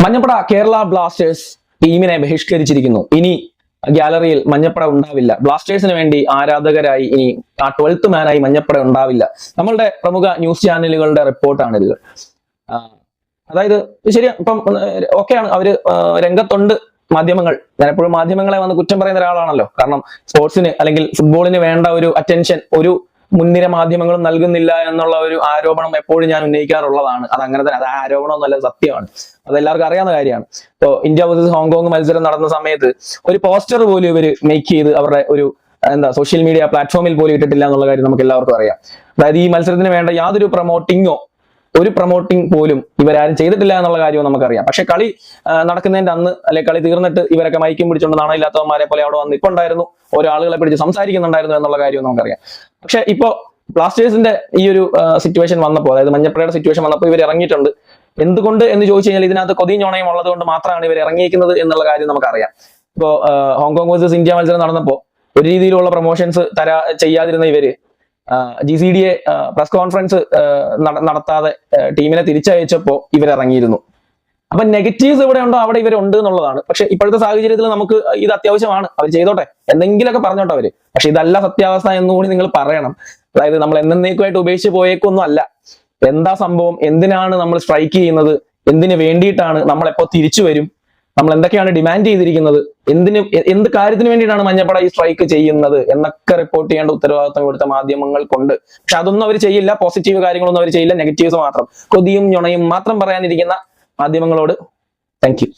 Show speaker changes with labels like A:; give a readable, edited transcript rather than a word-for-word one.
A: മഞ്ഞപ്പട Kerala Blasters ടീമിനെ ബഹിഷ്കരിച്ചിരിക്കുന്നു. ഇനി ഗാലറിയിൽ മഞ്ഞപ്പട ഉണ്ടാവില്ല. ബ്ലാസ്റ്റേഴ്സിന് വേണ്ടി ആരാധകരായി ഇനി ആ 12th മാനായി മഞ്ഞപ്പട ഉണ്ടാവില്ല. നമ്മളുടെ പ്രമുഖ ന്യൂസ് ചാനലുകളുടെ റിപ്പോർട്ടാണിത്. അതായത് ശരി, ഇപ്പം ഓക്കെയാണ്, അവര് രംഗത്തുണ്ട്. മാധ്യമങ്ങൾ, ഞാൻ എപ്പോഴും മാധ്യമങ്ങളെ വന്ന് കുറ്റം പറയുന്ന ഒരാളാണല്ലോ. കാരണം സ്പോർട്സിന് അല്ലെങ്കിൽ ഫുട്ബോളിന് വേണ്ട ഒരു അറ്റൻഷൻ ഒരു മുൻനിര മാധ്യമങ്ങളും നൽകുന്നില്ല എന്നുള്ള ഒരു ആരോപണം എപ്പോഴും ഞാൻ ഉന്നയിക്കാറുള്ളതാണ്. അത് അങ്ങനെ തന്നെ, അത് ആരോപണമൊന്നുമല്ല, സത്യമാണ്. അതെല്ലാവർക്കും അറിയാവുന്ന കാര്യമാണ്. ഇപ്പോൾ ഇന്ത്യ വേഴ്സസ് ഹോങ്കോങ് മത്സരം നടന്ന സമയത്ത് ഒരു പോസ്റ്റർ പോലും ഇവർ മേക്ക് ചെയ്ത് അവരുടെ ഒരു സോഷ്യൽ മീഡിയ പ്ലാറ്റ്ഫോമിൽ പോലും ഇട്ടിട്ടില്ല എന്നുള്ള കാര്യം നമുക്ക് എല്ലാവർക്കും അറിയാം. അതായത് ഈ മത്സരത്തിന് വേണ്ട യാതൊരു ഒരു പ്രൊമോട്ടിംഗ് പോലും ഇവരാരും ചെയ്തിട്ടില്ല എന്നുള്ള കാര്യവും നമുക്കറിയാം. പക്ഷെ കളി നടക്കുന്നതിന്റെ അന്ന്, അല്ലെ കളി തീർന്നിട്ട് ഇവരൊക്കെ മൈക്കും പിടിച്ചുകൊണ്ട് നാണയില്ലാത്തവന്മാരെ പോലെ അവിടെ വന്ന് ഇപ്പൊ ഉണ്ടായിരുന്നു, ഓരോ ആളുകളെ പിടിച്ച് സംസാരിക്കുന്നുണ്ടായിരുന്നു എന്നുള്ള കാര്യവും നമുക്കറിയാം. പക്ഷെ ഇപ്പോ ബ്ലാസ്റ്റേഴ്സിന്റെ ഈ ഒരു സിറ്റുവേഷൻ വന്നപ്പോൾ, അതായത് മഞ്ഞപ്പടയുടെ സിറ്റുവേഷൻ വന്നപ്പോൾ ഇവർ ഇറങ്ങിയിട്ടുണ്ട്. എന്തുകൊണ്ട് എന്ന് ചോദിച്ചു കഴിഞ്ഞാൽ ഇതിനകത്ത് കൊതിയും ചുണയും ഉള്ളത് കൊണ്ട് മാത്രമാണ് ഇവർ ഇറങ്ങിയിരിക്കുന്നത് എന്നുള്ള കാര്യം നമുക്കറിയാം. ഇപ്പോ ഹോങ്കോങ് വേഴ്സസ് ഇന്ത്യ മത്സരം നടന്നപ്പോൾ ഒരു രീതിയിലുള്ള പ്രൊമോഷൻസ് ചെയ്യാതിരുന്ന ഇവര് GCDA പ്രസ് കോൺഫറൻസ് നടത്താതെ ടീമിനെ തിരിച്ചയച്ചപ്പോ ഇവരിറങ്ങിയിരുന്നു. അപ്പൊ നെഗറ്റീവ്സ് എവിടെ ഉണ്ടോ അവിടെ ഇവരുണ്ട് എന്നുള്ളതാണ്. പക്ഷെ ഇപ്പോഴത്തെ സാഹചര്യത്തിൽ നമുക്ക് ഇത് അത്യാവശ്യമാണ്, അവർ ചെയ്തോട്ടെ, എന്തെങ്കിലുമൊക്കെ പറഞ്ഞോട്ടെ അവര്. പക്ഷെ ഇതല്ല സത്യാവസ്ഥ എന്നുകൂടി നിങ്ങൾ പറയണം. അതായത് നമ്മൾ എന്നേക്കുമായിട്ട് ഉപേക്ഷിച്ച് പോയേക്കൊന്നും അല്ല. എന്താ സംഭവം, എന്തിനാണ് നമ്മൾ സ്ട്രൈക്ക് ചെയ്യുന്നത്, എന്തിനു വേണ്ടിയിട്ടാണ്, നമ്മൾ എപ്പോ തിരിച്ചു വരും, നമ്മൾ എന്തൊക്കെയാണ് ഡിമാൻഡ് ചെയ്തിരിക്കുന്നത്, എന്ത് കാര്യത്തിന് വേണ്ടിയിട്ടാണ് മഞ്ഞപ്പട ഈ സ്ട്രൈക്ക് ചെയ്യുന്നത് എന്നൊക്കെ റിപ്പോർട്ട് ചെയ്യേണ്ട ഉത്തരവാദിത്വം ഇവിടുത്തെ മാധ്യമങ്ങൾക്കുണ്ട്. പക്ഷെ അതൊന്നും അവർ ചെയ്യില്ല. പോസിറ്റീവ് കാര്യങ്ങളൊന്നും അവർ ചെയ്യില്ല, നെഗറ്റീവ്സ് മാത്രം, കൊതിയും ഞൊണയും മാത്രം പറയാനിരിക്കുന്ന മാധ്യമങ്ങളോട് താങ്ക് യു.